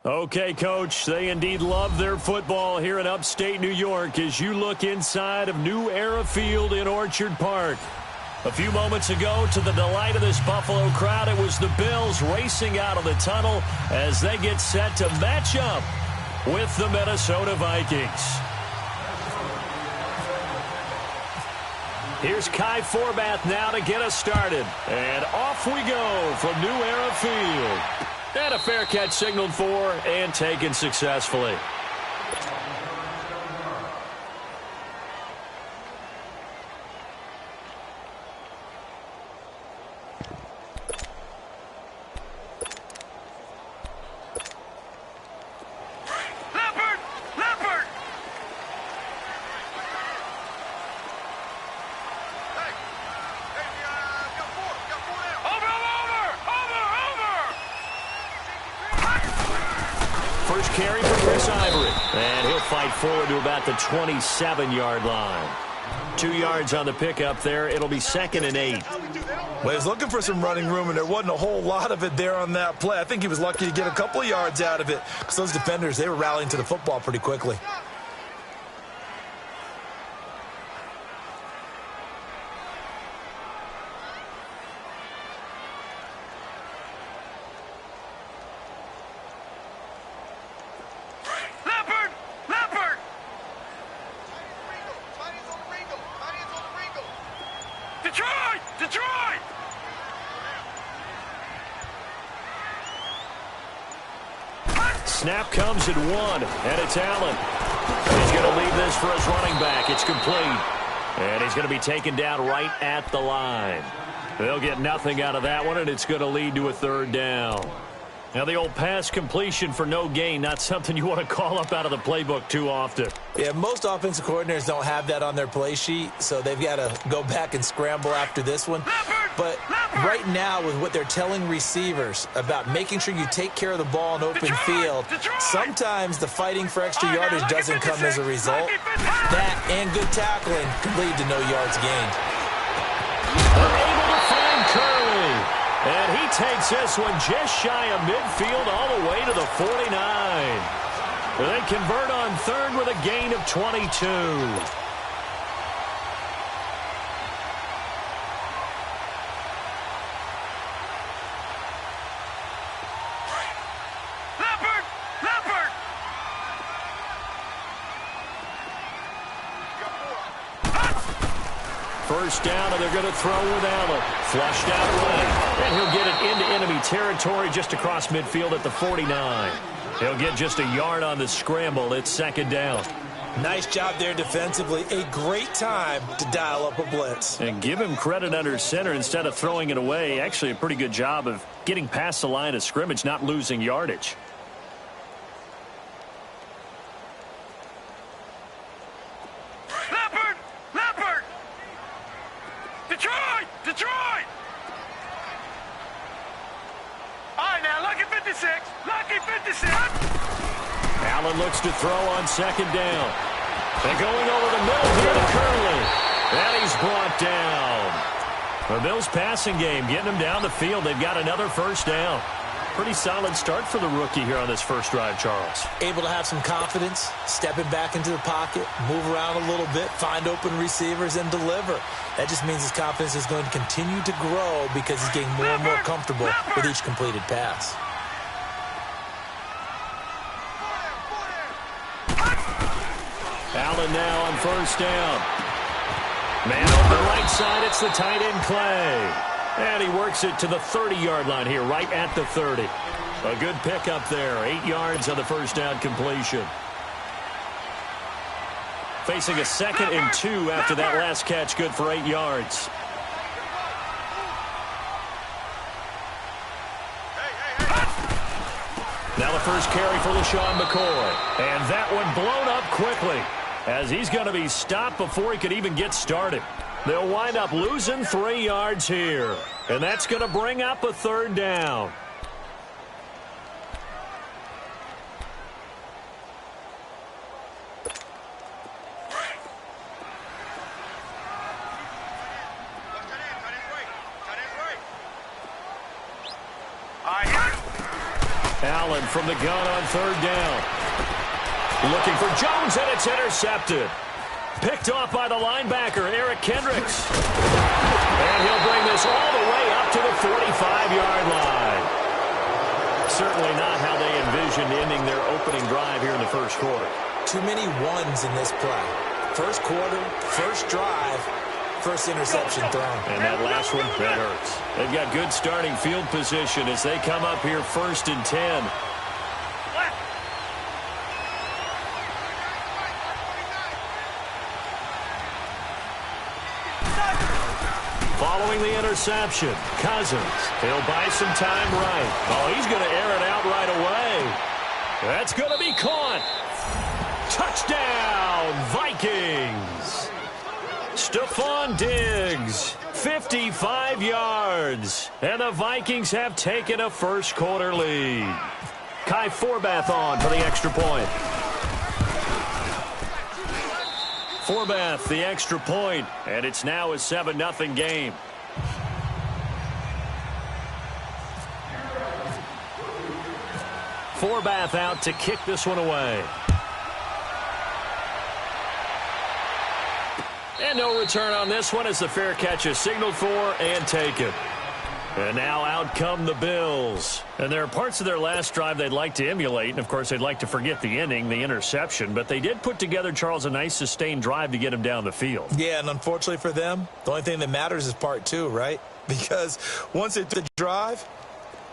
Okay, Coach, they indeed love their football here in upstate New York as you look inside of New Era Field in Orchard Park. A few moments ago, to the delight of this Buffalo crowd, it was the Bills racing out of the tunnel as they get set to match up with the Minnesota Vikings. Here's Kai Forbath now to get us started. And off we go from New Era Field. And a fair catch signaled for and taken successfully. First carry for Chris Ivory. And he'll fight forward to about the 27-yard line. 2 yards on the pickup there. It'll be 2nd and 8. Well, he's looking for some running room, and there wasn't a whole lot of it there on that play. I think he was lucky to get a couple of yards out of it because those defenders, they were rallying to the football pretty quickly. Snap comes at 1, and it's Allen. He's going to leave this for his running back. It's complete. And he's going to be taken down right at the line. They'll get nothing out of that one, and it's going to lead to a 3rd down. Now, the old pass completion for no gain, not something you want to call up out of the playbook too often. Yeah, most offensive coordinators don't have that on their play sheet, so they've got to go back and scramble after this one. But right now, with what they're telling receivers about making sure you take care of the ball in open field, sometimes the fighting for extra yardage doesn't come as a result. That and good tackling can lead to no yards gained. They're able to find Curley. And he takes this one just shy of midfield all the way to the 49. They convert on 3rd with a gain of 22. First down, and they're going to throw with Allen. Flushed out right, and he'll get it into enemy territory just across midfield at the 49. He'll get just a yard on the scramble. It's 2nd down. Nice job there defensively. A great time to dial up a blitz. And give him credit under center instead of throwing it away. Actually, a pretty good job of getting past the line of scrimmage, not losing yardage. Allen looks to throw on 2nd down. And going over the middle here to Curley. And he's brought down. The Bills passing game getting him down the field. They've got another 1st down. Pretty solid start for the rookie here on this first drive, Charles. Able to have some confidence, stepping back into the pocket, move around a little bit, find open receivers, and deliver. That just means his confidence is going to continue to grow because he's getting more and more comfortable with each completed pass. Allen now on 1st down. Man over the right side, it's the tight end Clay. And he works it to the 30-yard line here, right at the 30. A good pickup there, 8 yards on the 1st down completion. Facing a 2nd and 2 after that last catch, good for 8 yards. Now the first carry for LaShawn McCoy. And that one blown up quickly as he's going to be stopped before he could even get started. They'll wind up losing 3 yards here. And that's going to bring up a 3rd down. Allen from the gun on third down. Looking for Jones, and it's intercepted. Picked off by the linebacker, Eric Kendricks. And he'll bring this all the way up to the 45-yard line. Certainly not how they envisioned ending their opening drive here in the first quarter. Too many ones in this play. First quarter, first drive, first interception thrown. And that last one, that hurts. They've got good starting field position as they come up here 1st and 10. Following the interception, Cousins. He'll buy some time right. Oh, he's going to air it out right away. That's going to be caught. Touchdown, Vikings. Stephon Diggs, 55 yards. And the Vikings have taken a first quarter lead. Kai Forbath on for the extra point. Forbath, the extra point, and it's now a 7-0 game. Forbath out to kick this one away. And no return on this one as the fair catch is signaled for and taken. And now out come the Bills. And there are parts of their last drive they'd like to emulate. And, of course, they'd like to forget the ending, the interception. But they did put together, Charles, a nice sustained drive to get him down the field. Yeah, and unfortunately for them, the only thing that matters is part two, right? Because once it's the drive,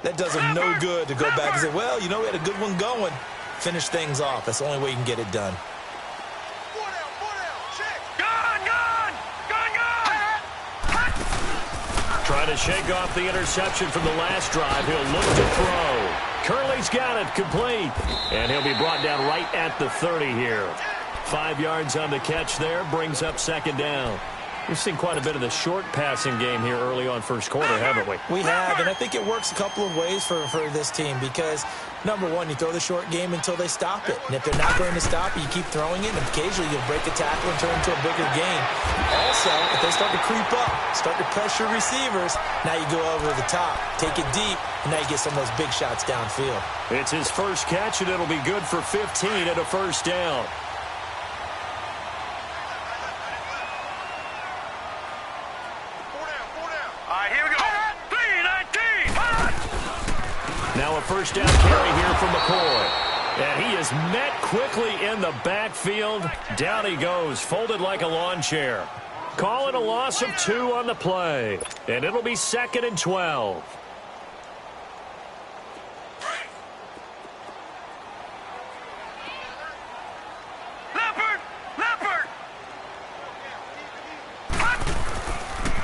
that does them no good to go back and say, well, you know, we had a good one going. Finish things off. That's the only way you can get it done. Trying to shake off the interception from the last drive. He'll look to throw. Curley's got it, complete. And he'll be brought down right at the 30 here. 5 yards on the catch there, brings up second down. We've seen quite a bit of the short passing game here early on first quarter, haven't we? We have, and I think it works a couple of ways for this team because, number one, you throw the short game until they stop it. And if they're not going to stop it, you keep throwing it, and occasionally you'll break a tackle and turn it into a bigger game. Also, if they start to creep up, start to pressure receivers, now you go over the top, take it deep, and now you get some of those big shots downfield. It's his first catch, and it'll be good for 15 and a first down. Now a first down carry here from McCoy. And he is met quickly in the backfield. Down he goes, folded like a lawn chair. Call it a loss of 2 on the play. And it'll be 2nd and 12.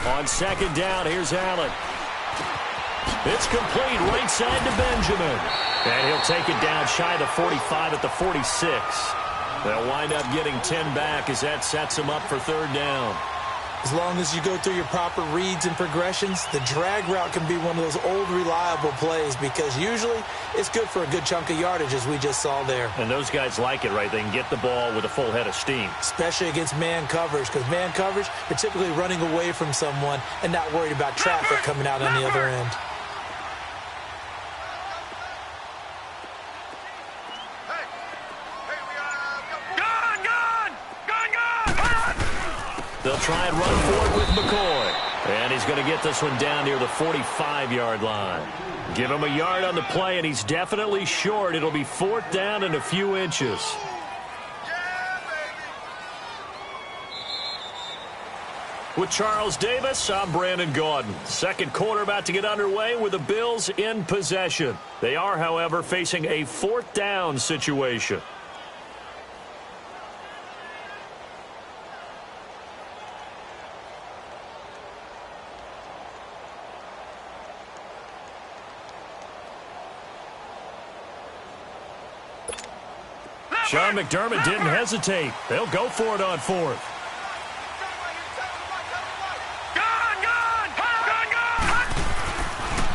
On second down, here's Allen. It's complete right side to Benjamin. And he'll take it down shy of the 45 at the 46. They'll wind up getting 10 back as that sets them up for third down. As long as you go through your proper reads and progressions, the drag route can be one of those old reliable plays because usually it's good for a good chunk of yardage as we just saw there. And those guys like it, right? They can get the ball with a full head of steam. Especially against man coverage because man coverage, you're typically running away from someone and not worried about traffic coming out on the other end. They'll try and run for it with McCoy. And he's going to get this one down near the 45-yard line. Give him a yard on the play, and he's definitely short. It'll be 4th down and a few inches. With Charles Davis, I'm Brandon Gaudin. Second quarter about to get underway with the Bills in possession. They are, however, facing a 4th down situation. Sean McDermott didn't hesitate. They'll go for it on 4th.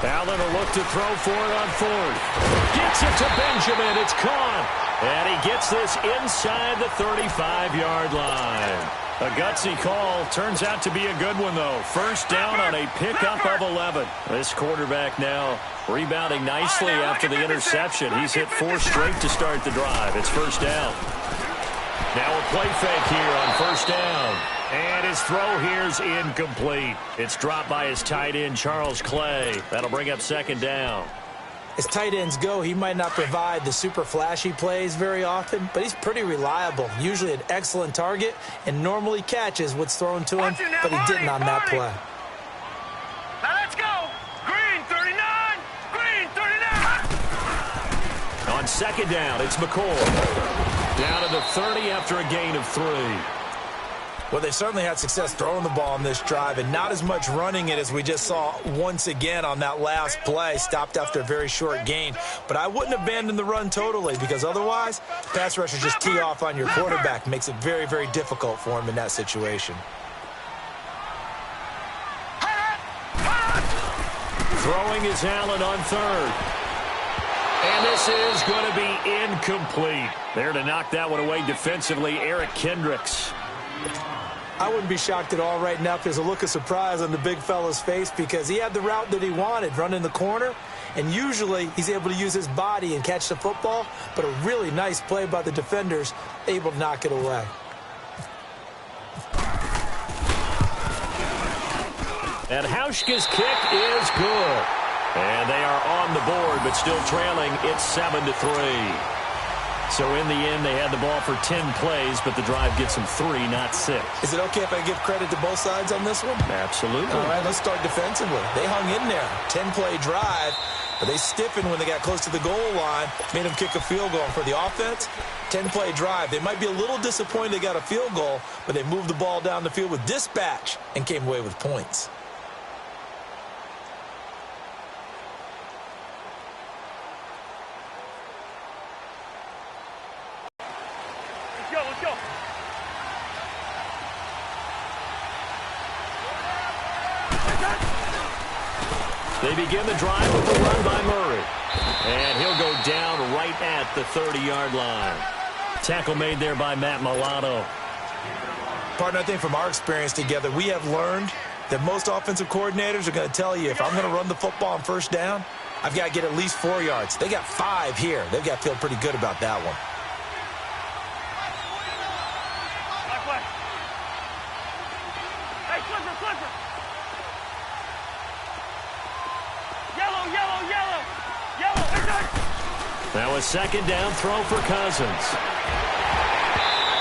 Allen will look to throw for it on 4th. Gets it to Benjamin. It's caught. And he gets this inside the 35-yard line. A gutsy call. Turns out to be a good one, though. First down on a pickup of 11. This quarterback now rebounding nicely after the interception. He's hit 4 straight to start the drive. It's first down. Now a play fake here on first down. And his throw here's incomplete. It's dropped by his tight end, Charles Clay. That'll bring up second down. As tight ends go, he might not provide the super flashy plays very often, but he's pretty reliable, usually an excellent target, and normally catches what's thrown to him, but he didn't on that play. Now let's go. Green 39. Green 39. On second down, it's McCoy. Down to the 30 after a gain of 3. Well, they certainly had success throwing the ball on this drive and not as much running it as we just saw once again on that last play. Stopped after a very short gain. But I wouldn't abandon the run totally because otherwise, pass rushers just tee off on your quarterback. Makes it very, very difficult for him in that situation. Throwing is Allen on third. And this is going to be incomplete. There to knock that one away defensively, Eric Kendricks. I wouldn't be shocked at all right now if there's a look of surprise on the big fella's face because he had the route that he wanted, running the corner, and usually he's able to use his body and catch the football, but a really nice play by the defenders, able to knock it away. And Hauschka's kick is good. And they are on the board, but still trailing. It's 7-3. So in the end, they had the ball for 10 plays, but the drive gets them 3, not 6. Is it okay if I give credit to both sides on this one? Absolutely. All right, let's start defensively. They hung in there. 10-play drive, but they stiffened when they got close to the goal line, made them kick a field goal. And for the offense, 10-play drive. They might be a little disappointed they got a field goal, but they moved the ball down the field with dispatch and came away with points. Let's go. They begin the drive with a run by Murray. And he'll go down right at the 30-yard line. Tackle made there by Matt Milano. Partner, I think from our experience together, we have learned that most offensive coordinators are going to tell you, if I'm going to run the football on first down, I've got to get at least 4 yards. They got 5 here. They've got to feel pretty good about that one. Now a second down throw for Cousins.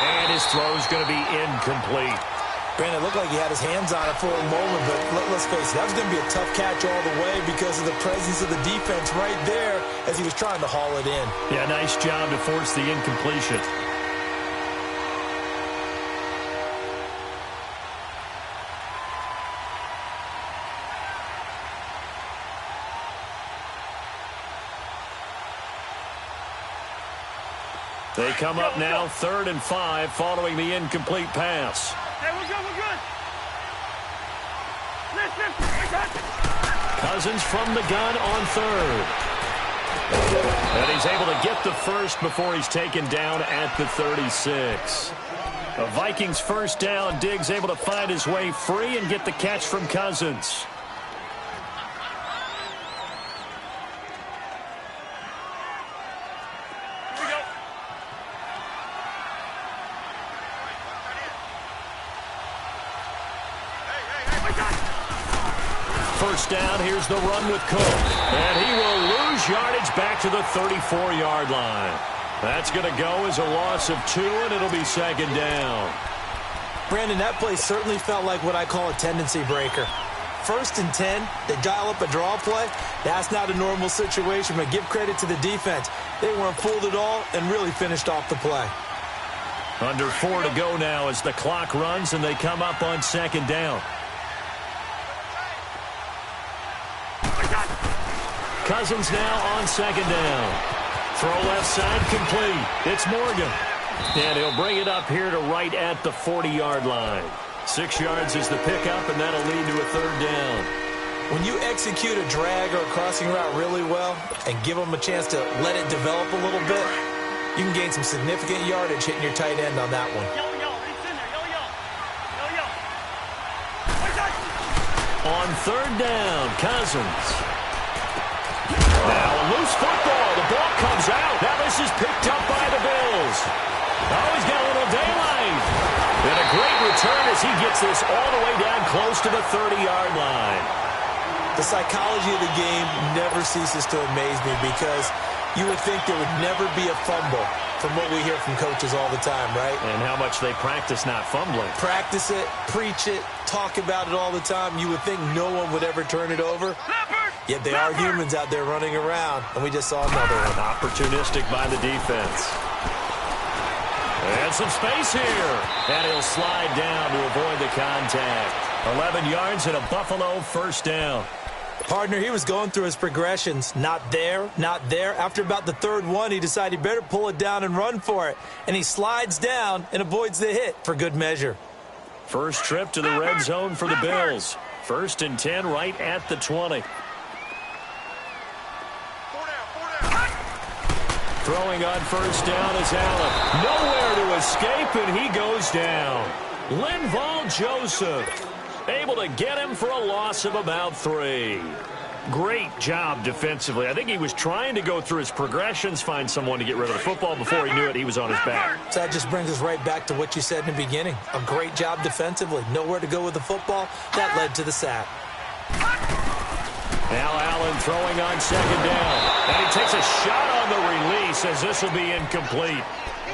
And his throw's going to be incomplete. Brandon, it looked like he had his hands on it for a moment, but let's face it, that was going to be a tough catch all the way because of the presence of the defense right there as he was trying to haul it in. Yeah, nice job to force the incompletion. They come up now 3rd and 5 following the incomplete pass. Hey, we're good. Listen. Cousins from the gun on third. And he's able to get the first before he's taken down at the 36. A Vikings first down. Diggs able to find his way free and get the catch from Cousins. First down, here's the run with Cook. And he will lose yardage back to the 34-yard line. That's going to go as a loss of 2, and it'll be second down. Brandon, that play certainly felt like what I call a tendency breaker. 1st and 10, they dial up a draw play. That's not a normal situation, but give credit to the defense. They weren't fooled at all and really finished off the play. Under 4 to go now as the clock runs, and they come up on second down. Cousins now on second down. Throw left side complete. It's Morgan. And he'll bring it up here to right at the 40-yard line. 6 yards is the pickup, and that'll lead to a 3rd down. When you execute a drag or a crossing route really well and give them a chance to let it develop a little bit, You can gain some significant yardage hitting your tight end on that one. Yo, it's in there. Yo. On third down, Cousins. Now a loose football. The ball comes out. Now this is picked up by the Bills. Oh, he's got a little daylight. And a great return as he gets this all the way down close to the 30-yard line. The psychology of the game never ceases to amaze me because you would think there would never be a fumble from what we hear from coaches all the time, right? And how much they practice not fumbling. Practice it, preach it, talk about it all the time. You would think no one would ever turn it over. Yet they are humans out there running around, and we just saw another one. Opportunistic by the defense. And some space here. And he'll slide down to avoid the contact. 11 yards and a Buffalo first down. Partner, he was going through his progressions. Not there, not there. After about the third one, he decided he better pull it down and run for it. And he slides down and avoids the hit for good measure. First trip to the red zone for the Bills. 1st and 10 right at the 20. Throwing on first down is Allen. Nowhere to escape, and he goes down. Linval Joseph able to get him for a loss of about 3. Great job defensively. I think he was trying to go through his progressions, find someone to get rid of the football. Before he knew it, he was on his back. So that just brings us right back to what you said in the beginning. A great job defensively. Nowhere to go with the football. That led to the sack. Now Allen throwing on second down. And he takes a shot on the release as this will be incomplete.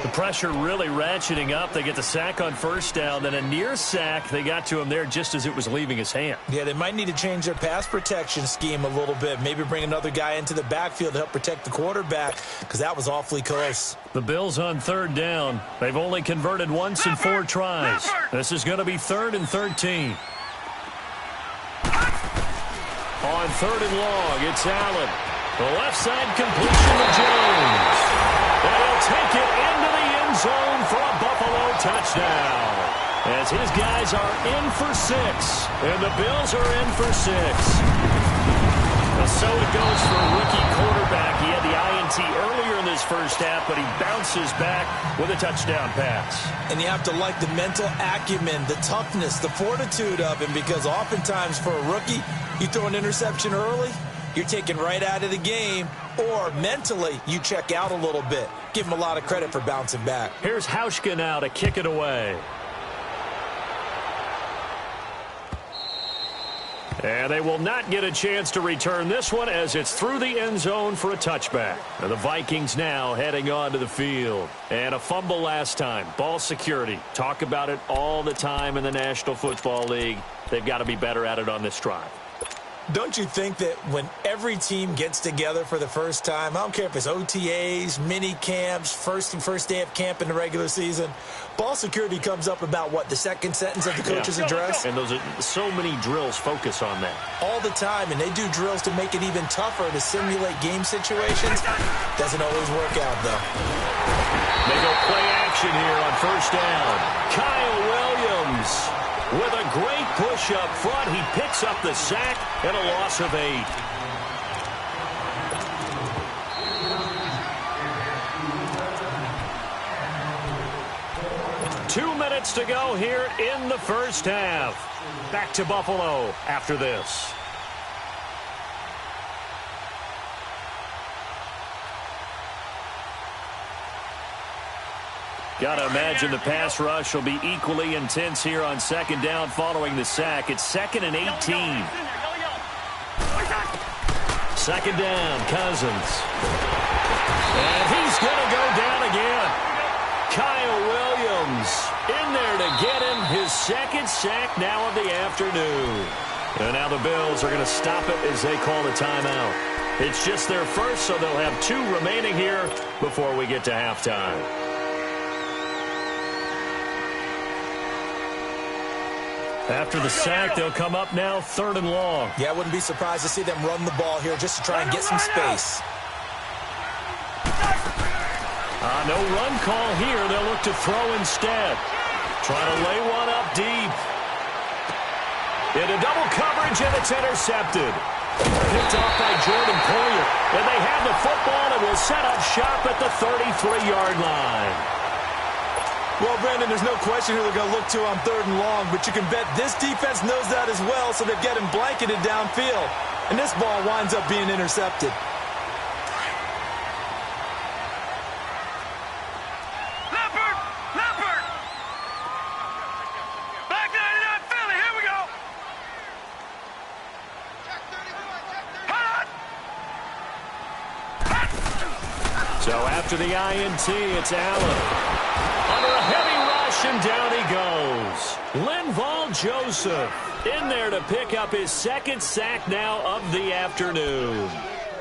The pressure really ratcheting up. They get the sack on first down. Then a near sack. They got to him there just as it was leaving his hand. Yeah, they might need to change their pass protection scheme a little bit. Maybe bring another guy into the backfield to help protect the quarterback because that was awfully close. The Bills on third down. They've only converted once in 4 tries. This is going to be 3rd and 13. On 3rd and long, it's Allen. The left side completion to Jones. And he'll take it into the end zone for a Buffalo touchdown. As his guys are in for 6. And the Bills are in for 6. So it goes for a rookie quarterback. He had the INT earlier in this first half, but he bounces back with a touchdown pass. And you have to like the mental acumen, the toughness, the fortitude of him, because oftentimes for a rookie, you throw an interception early, you're taken right out of the game, or mentally you check out a little bit. Give him a lot of credit for bouncing back. Here's Hauschka now to kick it away. And they will not get a chance to return this one as it's through the end zone for a touchback. And the Vikings now heading onto the field. And a fumble last time. Ball security. Talk about it all the time in the National Football League. They've got to be better at it on this drive. Don't you think that when every team gets together for the first time, I don't care if it's OTAs, mini camps, first day of camp in the regular season, ball security comes up about what, the second sentence of the coach's address? And those are so many drills focus on that. All the time, and they do drills to make it even tougher to simulate game situations. Doesn't always work out, though. They go play action here on first down. Kyle Williams with a great push up front. He picks up the sack and a loss of 8. Two minutes to go here in the first half. Back to Buffalo after this. Got to imagine the pass rush will be equally intense here on second down following the sack. It's 2nd and 18. Second down, Cousins. And he's going to go down again. Kyle Williams in there to get him his second sack now of the afternoon. And now the Bills are going to stop it as they call the timeout. It's just their first, so they'll have 2 remaining here before we get to halftime. After the sack, they'll come up now 3rd and long. Yeah, I wouldn't be surprised to see them run the ball here just to try and get some space. No run call here. They'll look to throw instead. Trying to lay one up deep. Into double coverage, and it's intercepted. Picked off by Jordan Poyer. And they have the football and will set up shop at the 33-yard line. Well, Brandon, there's no question who they're going to look to on 3rd and long, but you can bet this defense knows that as well, so they've got him blanketed downfield. And this ball winds up being intercepted. Leopard! Leopard! Back 99 Philly, here we go! So after the INT, it's Allen. Under a heavy rush, and down he goes. Linval Joseph in there to pick up his 2nd sack now of the afternoon.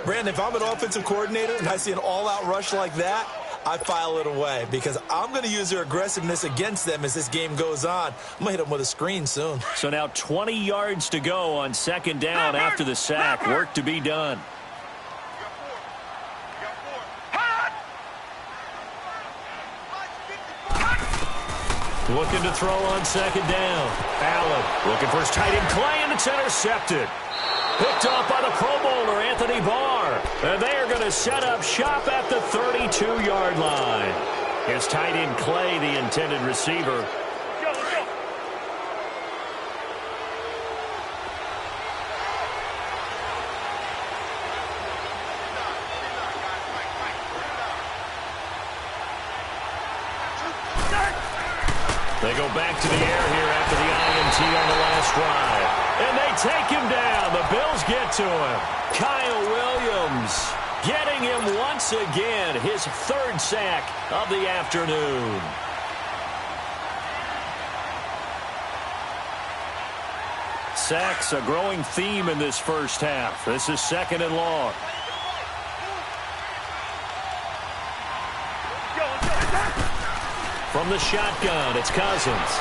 Brandon, if I'm an offensive coordinator and I see an all-out rush like that, I file it away because I'm going to use their aggressiveness against them as this game goes on. I'm going to hit them with a screen soon. So now 20 yards to go on 2nd down after the sack. Work to be done. Looking to throw on 2nd down. Allen looking for his tight end Clay, and it's intercepted. Picked off by the Pro Bowler, Anthony Barr. And they are going to set up shop at the 32-yard line. His tight end Clay, the intended receiver. Let's go. They go back to the air here after the INT on the last drive. And they take him down. The Bills get to him. Kyle Williams getting him once again. His 3rd sack of the afternoon. Sacks, a growing theme in this first half. This is 2nd and long. From the shotgun, it's Cousins.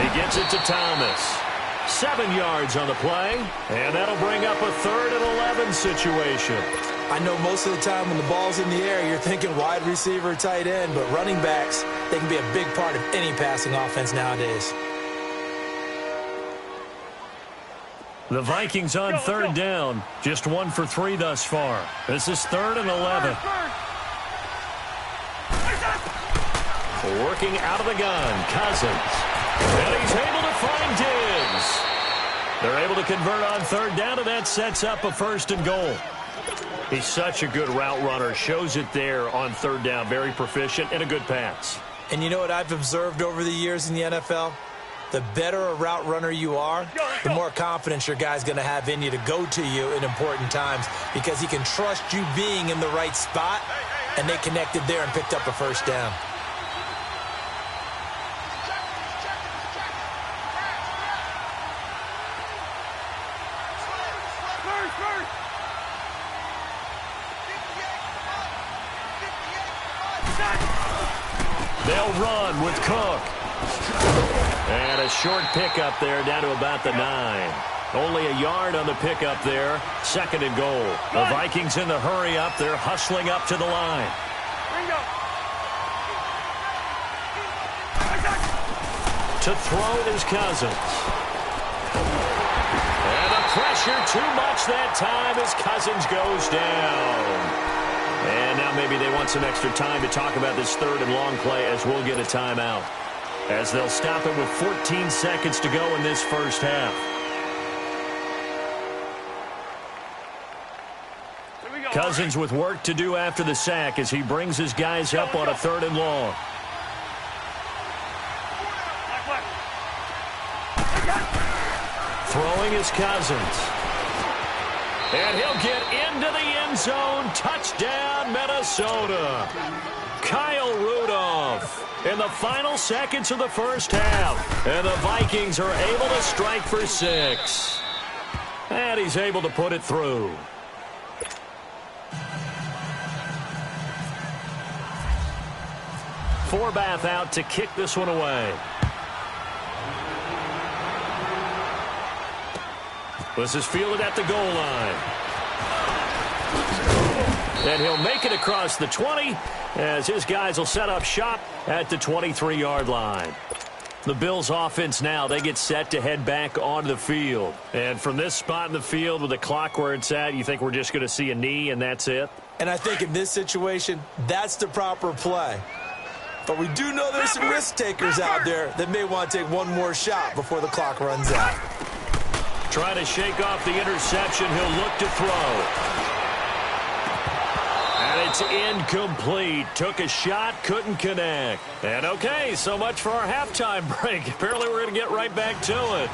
He gets it to Thomas. 7 yards on the play, and that'll bring up a 3rd and 11 situation. I know most of the time when the ball's in the air, you're thinking wide receiver, tight end, but running backs, they can be a big part of any passing offense nowadays. The Vikings on 3rd down, just 1 for 3 thus far. This is 3rd and 11. Working out of the gun, Cousins. And he's able to find Diggs. They're able to convert on 3rd down, and that sets up a 1st and goal. He's such a good route runner. Shows it there on 3rd down. Very proficient and a good pass. And you know what I've observed over the years in the NFL? The better a route runner you are, the more confidence your guy's going to have in you to go to you in important times because he can trust you being in the right spot, and they connected there and picked up a 1st down. They'll run with Cook. And a short pickup there down to about the 9. Only a yard on the pickup there. 2nd and goal. The Vikings in the hurry up. They're hustling up to the line. To throw is Cousins. And the pressure too much that time as Cousins goes down. And now maybe they want some extra time to talk about this 3rd and long play as we'll get a timeout. As they'll stop it with 14 seconds to go in this first half. Cousins with work to do after the sack as he brings his guys up on a 3rd and long. Throwing is Cousins. And he'll get into the end zone. Touchdown, Minnesota. Kyle Rudolph in the final seconds of the first half. And the Vikings are able to strike for 6. And he's able to put it through. Forbath out to kick this one away. This is fielded at the goal line. And he'll make it across the 20 as his guys will set up shop at the 23-yard line. The Bills offense now, they get set to head back onto the field. And from this spot in the field with the clock where it's at, you think we're just going to see a knee and that's it? And I think in this situation, that's the proper play. But we do know there's some risk takers out there that may want to take one more shot before the clock runs out. Trying to shake off the interception. He'll look to throw. And it's incomplete. Took a shot, couldn't connect. And okay, so much for our halftime break. Apparently we're going to get right back to it.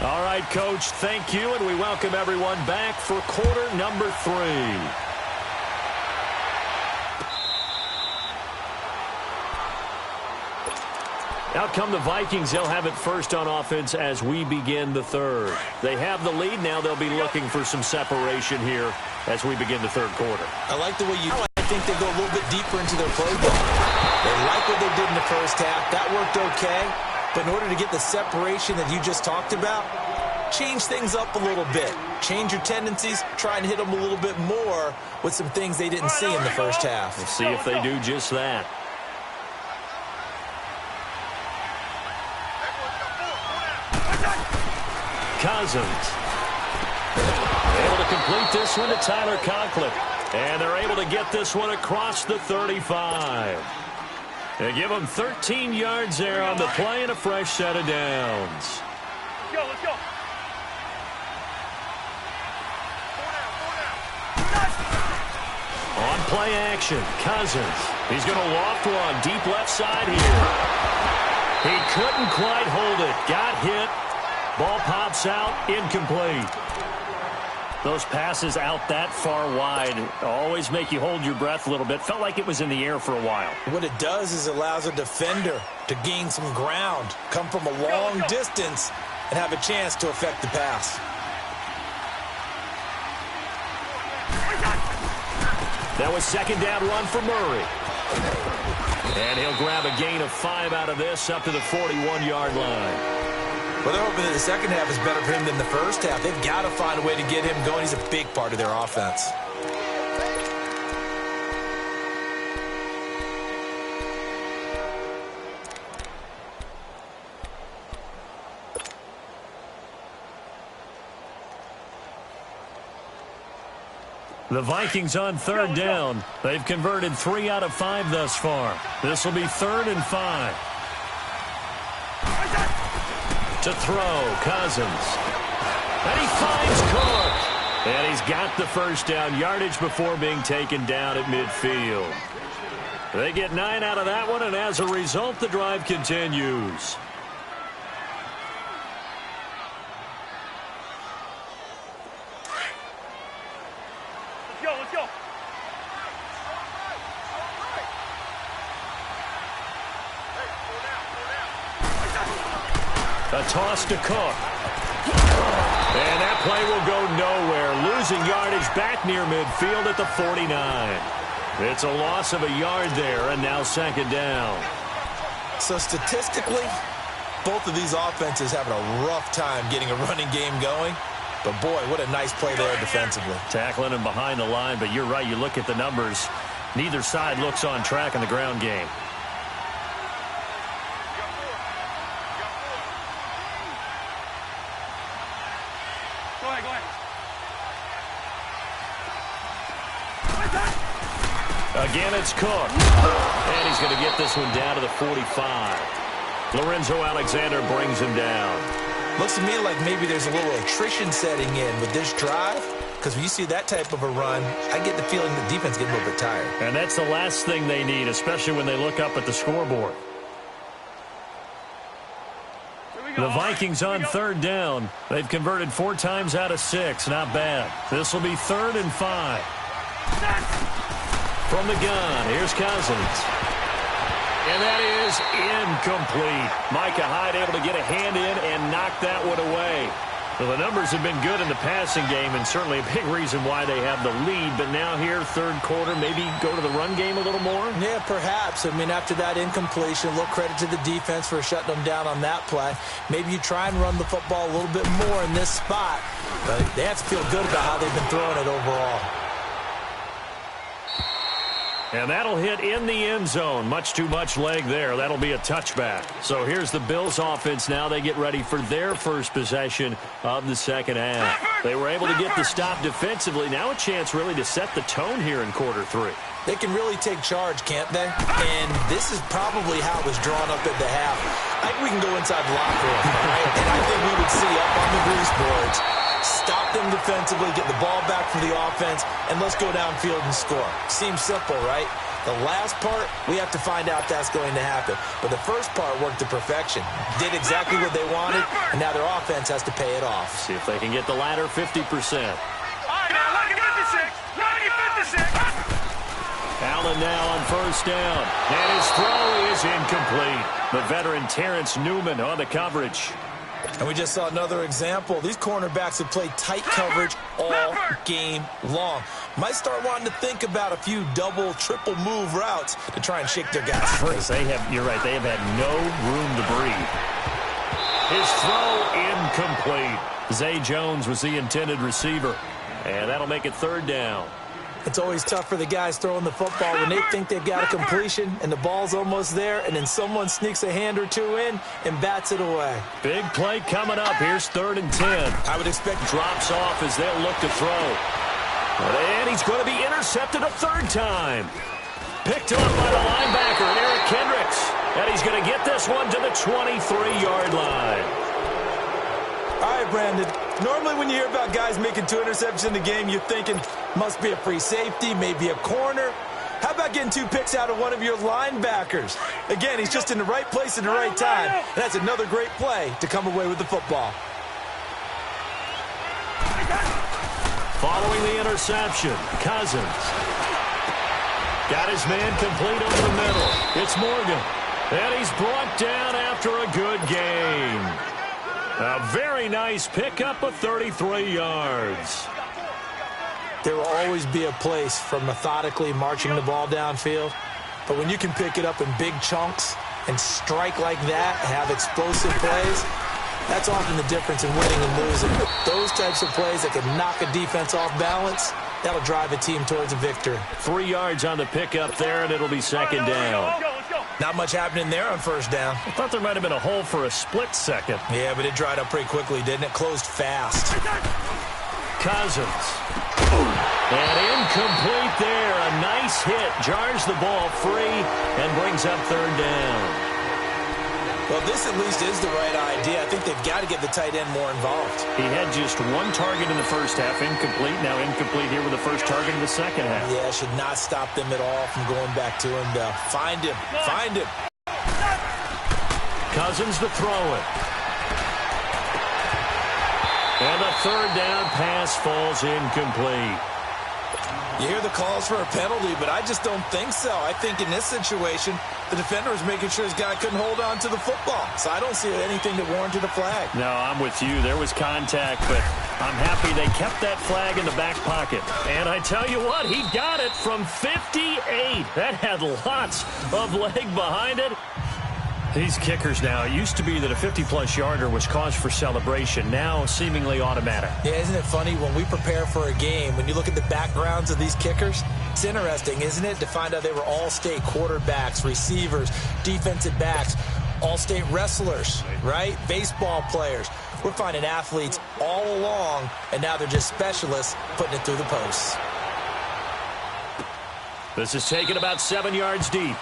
All right, Coach, thank you, and we welcome everyone back for quarter number 3. Out come the Vikings. They'll have it first on offense as we begin the third. They have the lead. Now they'll be looking for some separation here as we begin the third quarter. I like the way I think they go a little bit deeper into their playbook. They like what they did in the first half. That worked okay. But in order to get the separation that you just talked about, change things up a little bit. Change your tendencies. Try and hit them a little bit more with some things they didn't see in the first half. We'll see if they do just that. Cousins. Able to complete this one to Tyler Conklin. And they're able to get this one across the 35. They give him 13 yards there on the play and a fresh set of downs. Let's go. On play action, Cousins. He's going to loft one deep left side here. He couldn't quite hold it. Got hit. Ball pops out, incomplete. Those passes out that far wide always make you hold your breath a little bit. Felt like it was in the air for a while. What it does is it allows a defender to gain some ground, come from a long distance, and have a chance to affect the pass. That was second down run for Murray. And he'll grab a gain of 5 out of this up to the 41-yard line. Well, they're hoping that the second half is better for him than the first half. They've got to find a way to get him going. He's a big part of their offense. The Vikings on third down. They've converted 3 out of 5 thus far. This will be 3rd and 5. To throw, Cousins. And he finds Cook. And he's got the first down yardage before being taken down at midfield. They get 9 out of that one, and as a result, the drive continues. Let's go. A toss to Cook. And that play will go nowhere. Losing yardage back near midfield at the 49. It's a loss of a yard there, and now second down. So statistically, both of these offenses having a rough time getting a running game going. But, boy, what a nice play there defensively. Tackling him behind the line, but you're right. You look at the numbers. Neither side looks on track in the ground game. Go ahead. Again, it's Cook. And he's going to get this one down to the 45. Lorenzo Alexander brings him down. Looks to me like maybe there's a little attrition setting in with this drive, because when you see that type of a run, I get the feeling the defense getting a little bit tired. And that's the last thing they need, especially when they look up at the scoreboard. The Vikings on third down. They've converted 4 times out of 6. Not bad. This will be 3rd and 5. From the gun, here's Cousins. And that is incomplete. Micah Hyde able to get a hand in and knock that one away. Well, the numbers have been good in the passing game, and certainly a big reason why they have the lead. But now here, third quarter, maybe go to the run game a little more? Yeah, perhaps. I mean, after that incompletion, a little credit to the defense for shutting them down on that play. Maybe you try and run the football a little bit more in this spot. But they have to feel good about how they've been throwing it overall. And that'll hit in the end zone. Much too much leg there. That'll be a touchback. So here's the Bills offense now. They get ready for their first possession of the second half. They were able to get the stop defensively. Now a chance really to set the tone here in quarter three. They can really take charge, can't they? And this is probably how it was drawn up at the half. I think we can go inside the locker room, all right? And I think we would see up on the grease boards, stop them defensively, get the ball back for the offense, and let's go downfield and score. Seems simple, right? The last part, we have to find out that's going to happen. But the first part worked to perfection. Did exactly what they wanted, and now their offense has to pay it off. See if they can get the latter 50%. All right, now, 56. Allen now on first down. And his throw is incomplete. The veteran Terrence Newman on the coverage. And we just saw another example. These cornerbacks have played tight coverage all game long. Might start wanting to think about a few double, triple move routes to try and shake their guys free. You're right, they have had no room to breathe. His throw incomplete. Zay Jones was the intended receiver. And that'll make it third down. It's always tough for the guys throwing the football when they think they've got a completion and the ball's almost there, and then someone sneaks a hand or two in and bats it away. Big play coming up. Here's 3rd and 10. I would expect drops off as they'll look to throw. And he's going to be intercepted a third time. Picked up by the linebacker, Eric Kendricks. And he's going to get this one to the 23-yard line. All right, Brandon. Normally when you hear about guys making 2 interceptions in the game, you're thinking must be a free safety, maybe a corner. How about getting 2 picks out of one of your linebackers? Again, he's just in the right place at the right time. And that's another great play to come away with the football. Following the interception, Cousins. Got his man complete over the middle. It's Morgan. And he's brought down after a good game. A very nice pickup of 33 yards. There will always be a place for methodically marching the ball downfield. But when you can pick it up in big chunks and strike like that, have explosive plays, that's often the difference in winning and losing. Those types of plays that can knock a defense off balance, that'll drive a team towards a victory. 3 yards on the pickup there, and it'll be second down. Not much happening there on first down. I thought there might have been a hole for a split second. Yeah, but it dried up pretty quickly, didn't it? Closed fast. Cousins. And incomplete there. A nice hit. Jars the ball free and brings up third down. Well, this at least is the right idea. I think they've got to get the tight end more involved. He had just 1 target in the first half. Incomplete. Now incomplete here with the first target in the second half. Yeah, should not stop them at all from going back to him, though. Find him. Find him. Cousins to throw it. And the third down pass falls incomplete. You hear the calls for a penalty, but I just don't think so. I think in this situation, the defender was making sure his guy couldn't hold on to the football. So I don't see anything that warranted a flag. No, I'm with you. There was contact, but I'm happy they kept that flag in the back pocket. And I tell you what, he got it from 58. That had lots of leg behind it. These kickers now, it used to be that a 50-plus yarder was cause for celebration. Now, seemingly automatic. Yeah, isn't it funny when we prepare for a game, when you look at the backgrounds of these kickers, it's interesting, isn't it, to find out they were all-state quarterbacks, receivers, defensive backs, all-state wrestlers, right? Baseball players. We're finding athletes all along, and now they're just specialists putting it through the posts. This is taken about 7 yards deep.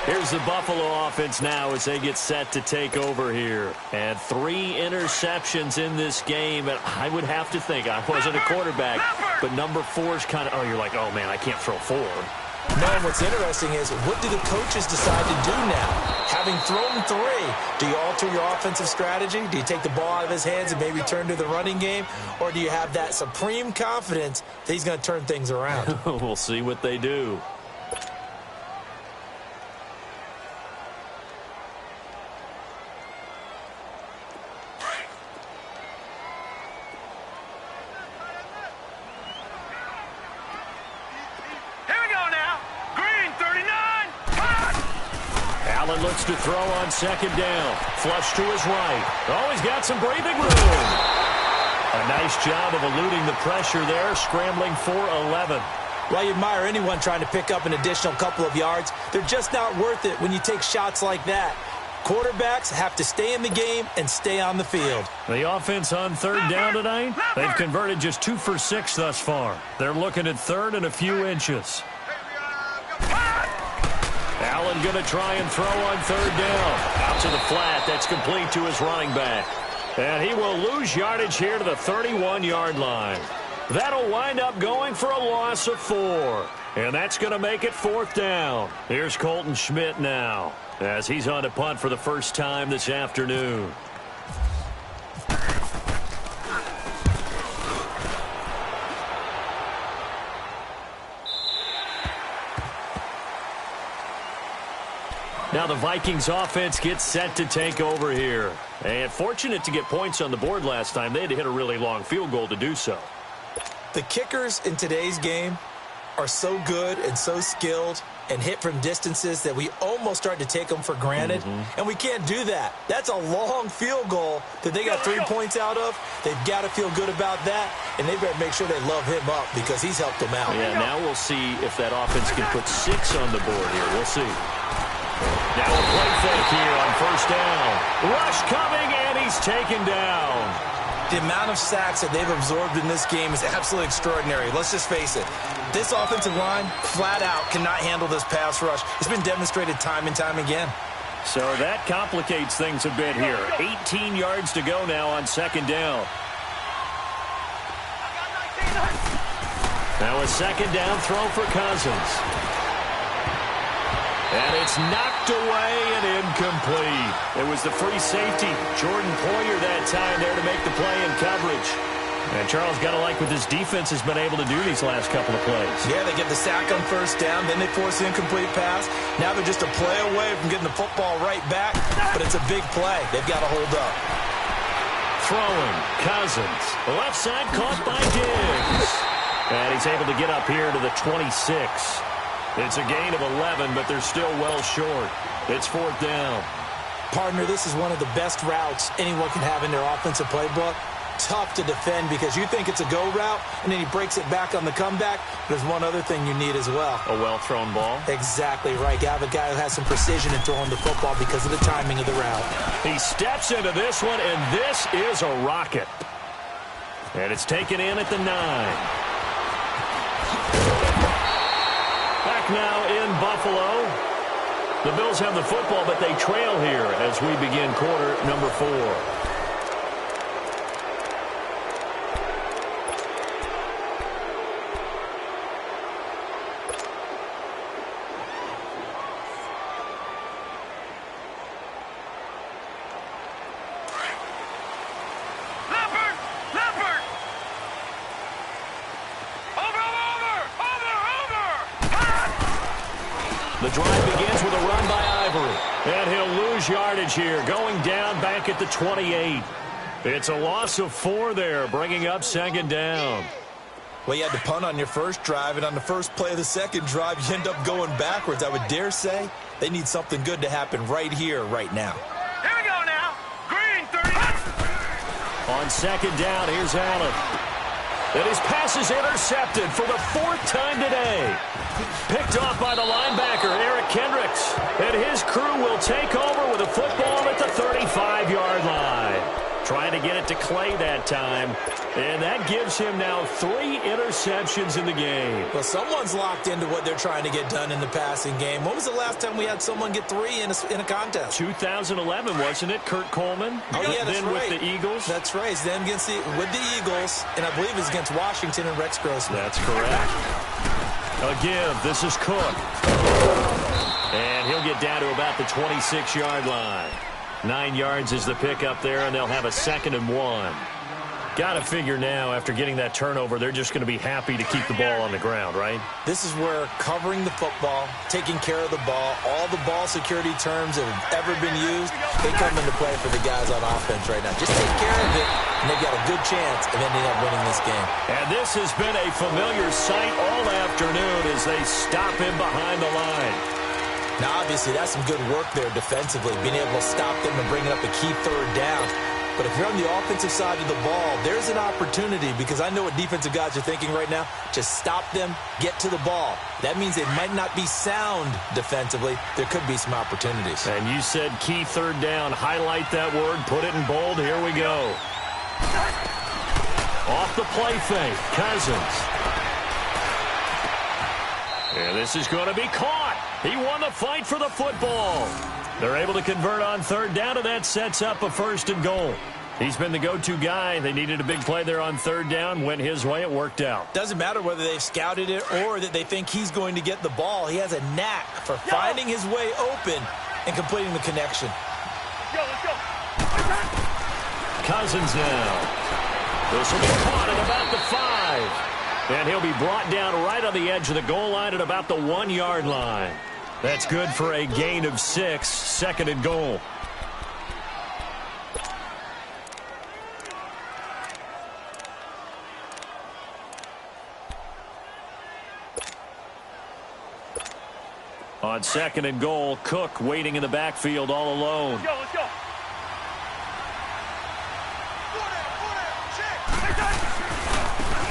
Here's the Buffalo offense now as they get set to take over here. And 3 interceptions in this game. And I would have to think, I wasn't a quarterback, but number 4's kind of, you're like, oh, man, I can't throw 4. No, and what's interesting is, what do the coaches decide to do now? Having thrown 3, do you alter your offensive strategy? Do you take the ball out of his hands and maybe turn to the running game? Or do you have that supreme confidence that he's going to turn things around? We'll see what they do. Allen looks to throw on second down. Flush to his right. Oh, he's got some breathing room. A nice job of eluding the pressure there, scrambling for 11. While you admire anyone trying to pick up an additional couple of yards, they're just not worth it when you take shots like that. Quarterbacks have to stay in the game and stay on the field. The offense on third down tonight, they've converted just 2 for 6 thus far. They're looking at third and a few inches. Allen going to try and throw on third down. Out to the flat. That's complete to his running back. And he will lose yardage here to the 31-yard line. That'll wind up going for a loss of 4. And that's going to make it fourth down. Here's Colton Schmidt now, as he's on to punt for the first time this afternoon. Now the Vikings offense gets set to take over here. And fortunate to get points on the board last time. They had to hit a really long field goal to do so. The kickers in today's game are so good and so skilled and hit from distances that we almost start to take them for granted. And we can't do that. That's a long field goal that they got 3 points out of. They've got to feel good about that, and they better make sure they love him up because he's helped them out. Yeah, now we'll see if that offense can put 6 on the board here. We'll see. Now a play fake here on first down. Rush coming, and he's taken down. The amount of sacks that they've absorbed in this game is absolutely extraordinary. Let's just face it. This offensive line, flat out, cannot handle this pass rush. It's been demonstrated time and time again. So that complicates things a bit here. 18 yards to go now on second down. Now a second down throw for Cousins. And it's knocked away and incomplete. It was the free safety, Jordan Poyer, that time there to make the play in coverage. And Charles got to like what this defense has been able to do these last couple of plays. Yeah, they get the sack on first down, then they force the incomplete pass. Now they're just a play away from getting the football right back, but it's a big play. They've got to hold up. Throwing, Cousins. Left side caught by Diggs. And he's able to get up here to the 26. It's a gain of 11, but they're still well short. It's fourth down. Partner, this is one of the best routes anyone can have in their offensive playbook. Tough to defend because you think it's a go route, and then he breaks it back on the comeback. There's one other thing you need as well. A well-thrown ball? Exactly right. You have a guy who has some precision in throwing the football because of the timing of the route. He steps into this one, and this is a rocket. And it's taken in at the 9. Back now in Buffalo. The Bills have the football, but they trail here as we begin quarter number 4. The drive begins with a run by Ivory. And he'll lose yardage here, going down back at the 28. It's a loss of 4 there, bringing up second down. Well, you had to punt on your first drive, and on the first play of the second drive, you end up going backwards. I would dare say they need something good to happen right here, right now. Here we go now. Green, 30. On second down, here's Allen. And his pass is intercepted for the 4th time today. Picked off by the linebacker, Eric Kendricks. And his crew will take over with a football at the 35-yard line. Trying to get it to Clay that time. And that gives him now 3 interceptions in the game. Well, someone's locked into what they're trying to get done in the passing game. When was the last time we had someone get 3 in a contest? 2011, wasn't it? Kurt Coleman? Oh, yeah, that's then right. with the Eagles? That's right. It's then with the Eagles, and I believe it's against Washington and Rex Grossman. That's correct. A give. This is Cook. And he'll get down to about the 26-yard line. 9 yards is the pickup there, and they'll have a 2nd and 1. Got to figure now, after getting that turnover, they're just going to be happy to keep the ball on the ground, right? This is where covering the football, taking care of the ball, all the ball security terms that have ever been used, they come into play for the guys on offense right now. Just take care of it, and they've got a good chance of ending up winning this game. And this has been a familiar sight all afternoon as they stop him behind the line. Now, obviously, that's some good work there defensively, being able to stop them and bringing up a key 3rd down. But if you're on the offensive side of the ball, there's an opportunity, because I know what defensive guys are thinking right now. Just stop them, get to the ball. That means they might not be sound defensively. There could be some opportunities. And you said key third down. Highlight that word. Put it in bold. Here we go. Off the play fake. Cousins. And this is going to be caught. He won the fight for the football. They're able to convert on third down, and that sets up a 1st and goal. He's been the go-to guy. They needed a big play there on third down. Went his way. It worked out. Doesn't matter whether they've scouted it or that they think he's going to get the ball. He has a knack for finding his way open and completing the connection. Let's go. Cousins now. This will be caught at about the 5. And he'll be brought down right on the edge of the goal line at about the 1-yard line. That's good for a gain of 6, 2nd and goal. On 2nd and goal, Cook waiting in the backfield all alone. Let's go.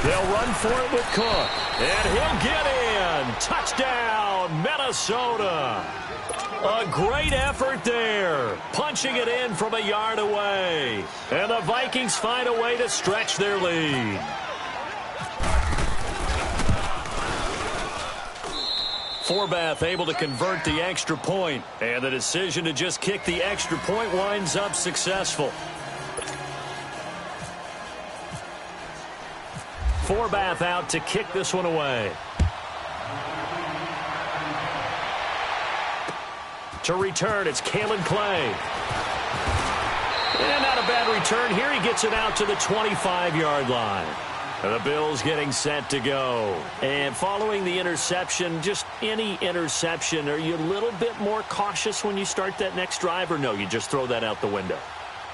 They'll run for it with Cook. And he'll get in. Touchdown, Minnesota. A great effort there. Punching it in from a yard away. And the Vikings find a way to stretch their lead. Forbath able to convert the extra point. And the decision to just kick the extra point winds up successful. Forbath out to kick this one away. To return, it's Kalen Clay. And not a bad return here. He gets it out to the 25-yard line. And the Bills getting set to go. And following the interception, just any interception, are you a little bit more cautious when you start that next drive, or no, you just throw that out the window?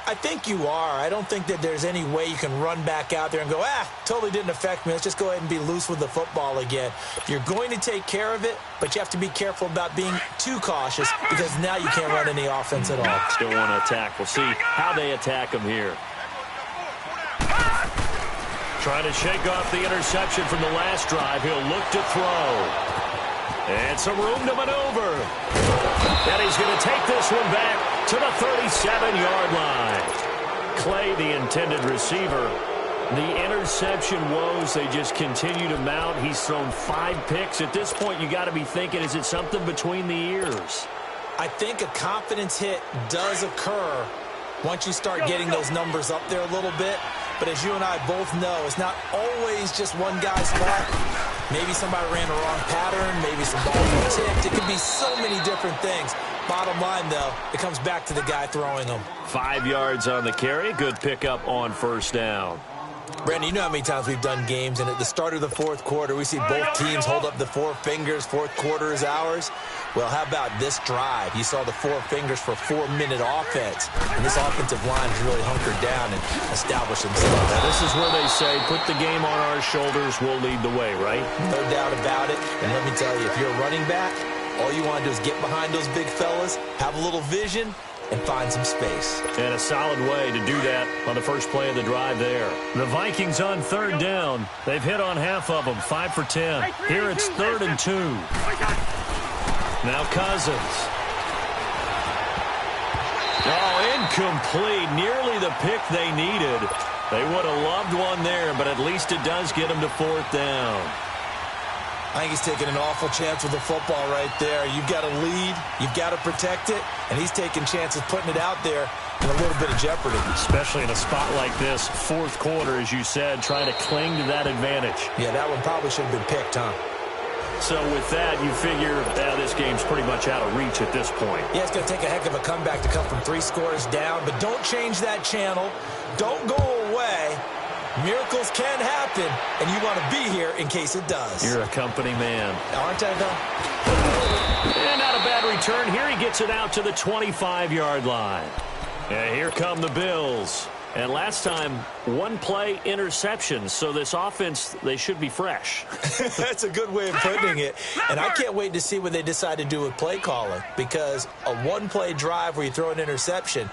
I think you are. I don't think that there's any way you can run back out there and go, totally didn't affect me. Let's just go ahead and be loose with the football again. You're going to take care of it, but you have to be careful about being too cautious, because now you can't run any offense at all. Still want to attack. We'll see how they attack him here. Trying to shake off the interception from the last drive. He'll look to throw. And some room to maneuver. And he's going to take this one back to the 37-yard line. Clay, the intended receiver. The interception woes, they just continue to mount. He's thrown 5 picks. At this point, you got to be thinking, is it something between the ears? I think a confidence hit does occur once you start getting those numbers up there a little bit. But as you and I both know, it's not always just one guy's fault. Maybe somebody ran the wrong pattern. Maybe some balls were tipped. It could be so many different things. Bottom line, though, it comes back to the guy throwing them. 5 yards on the carry. Good pickup on 1st down. Brandon, you know how many times we've done games, and at the start of the 4th quarter, we see both teams hold up the 4 fingers. 4th quarter is ours. Well, how about this drive? You saw the 4 fingers for 4-minute offense, and this offensive line has really hunkered down and established themselves. Now, this is where they say, put the game on our shoulders, we'll lead the way, right? No doubt about it. And let me tell you, if you're a running back, all you want to do is get behind those big fellas, have a little vision, and find some space. And a solid way to do that on the first play of the drive there. The Vikings on 3rd down. They've hit on half of them, 5 for 10. Here it's 3rd and 2. Now Cousins. Oh, incomplete. Nearly the pick they needed. They would have loved one there, but at least it does get them to 4th down. I think he's taking an awful chance with the football right there. You've got to lead. You've got to protect it. And he's taking chances putting it out there in a little bit of jeopardy. Especially in a spot like this, 4th quarter, as you said, trying to cling to that advantage. Yeah, that one probably should have been picked, huh? So with that, you figure this game's pretty much out of reach at this point. Yeah, it's going to take a heck of a comeback to come from 3 scores down. But don't change that channel. Don't go away. Miracles can happen, and you want to be here in case it does. You're a company man. Aren't I, though? And not a bad return. Here he gets it out to the 25-yard line. And here come the Bills. And last time, 1-play interception. So this offense, they should be fresh. That's a good way of putting it. And I can't wait to see what they decide to do with play calling. Because a 1-play drive where you throw an interception,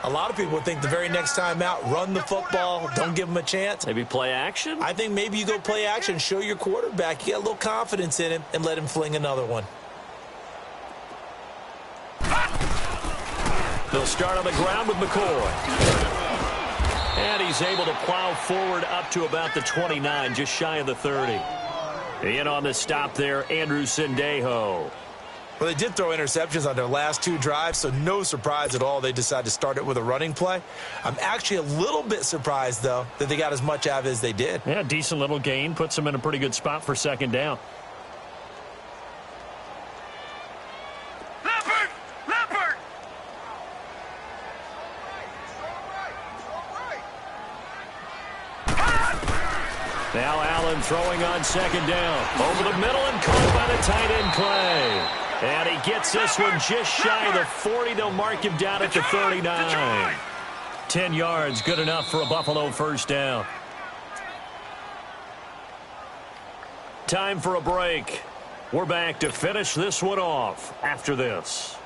A lot of people think the very next time out, run the football, don't give them a chance. Maybe play action? I think maybe you go play action, show your quarterback, you got a little confidence in him, and let him fling another one. They'll start on the ground with McCoy. And he's able to plow forward up to about the 29, just shy of the 30. In on the stop there, Andrew Sendejo. Well, they did throw interceptions on their last 2 drives, so no surprise at all they decided to start it with a running play. I'm actually a little bit surprised, though, that they got as much out of it as they did. Yeah, decent little gain. Puts them in a pretty good spot for second down. Now Allen throwing on second down. Over the middle and caught by the tight end Clay. And he gets this one just shy of the 40. They'll mark him down at the 39. 10 yards, good enough for a Buffalo first down. Time for a break. We're back to finish this one off after this.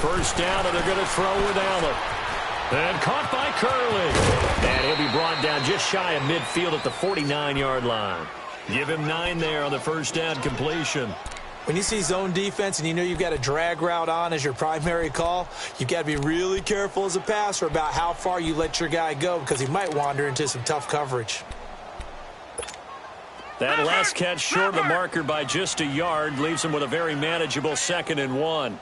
First down, and they're going to throw with Allen. And caught by Curley. And he'll be brought down just shy of midfield at the 49-yard line. Give him 9 there on the first down completion. When you see zone defense and you know you've got a drag route on as your primary call, you've got to be really careful as a passer about how far you let your guy go because he might wander into some tough coverage. That last catch short of the marker by just a yard leaves him with a very manageable 2nd and 1.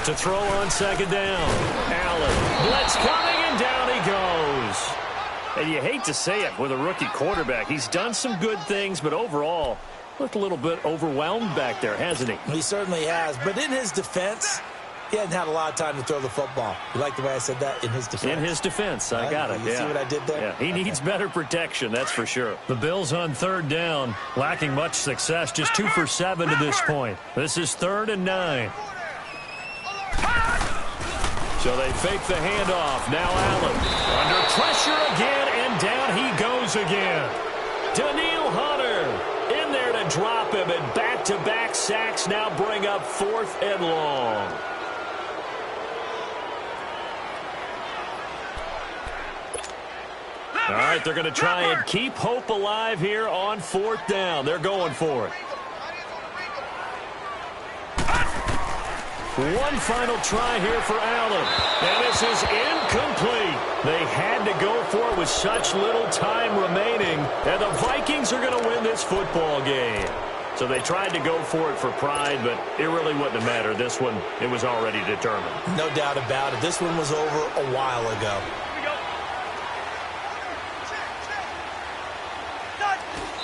To throw on second down. Allen. Blitz coming, and down he goes. And you hate to say it with a rookie quarterback. He's done some good things, but overall, looked a little bit overwhelmed back there, hasn't he? He certainly has. But in his defense, he hasn't had a lot of time to throw the football. You like the way I said that? In his defense. In his defense. I got it. You see what I did there? Yeah, he needs better protection, that's for sure. The Bills on third down, lacking much success, just 2 for 7 to this point. This is 3rd and 9. So they fake the handoff. Now Allen under pressure again, and down he goes again. Daniil Hunter in there to drop him, and back-to-back sacks now bring up 4th and long. All right, they're going to try and keep hope alive here on 4th down. They're going for it. One final try here for Allen. And this is incomplete. They had to go for it with such little time remaining. And the Vikings are going to win this football game. So they tried to go for it for pride, but it really wouldn't have mattered. This one, it was already determined. No doubt about it. This one was over a while ago.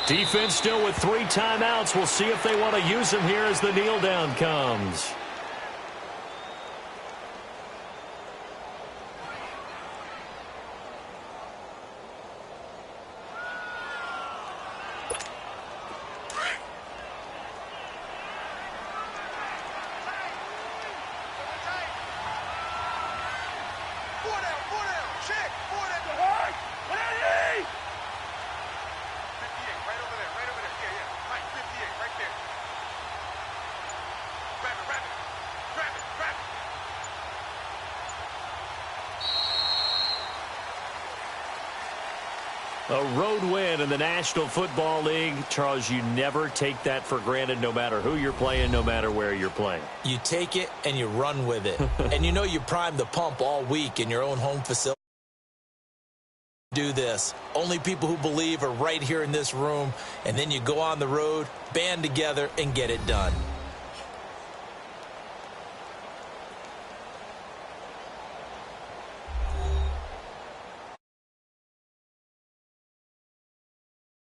Defense still with 3 timeouts. We'll see if they want to use them here as the kneel down comes. A road win in the National Football League. Charles, you never take that for granted no matter who you're playing, no matter where you're playing. You take it and you run with it. And you know you primed the pump all week in your own home facility. Do this. Only people who believe are right here in this room. And then you go on the road, band together, and get it done.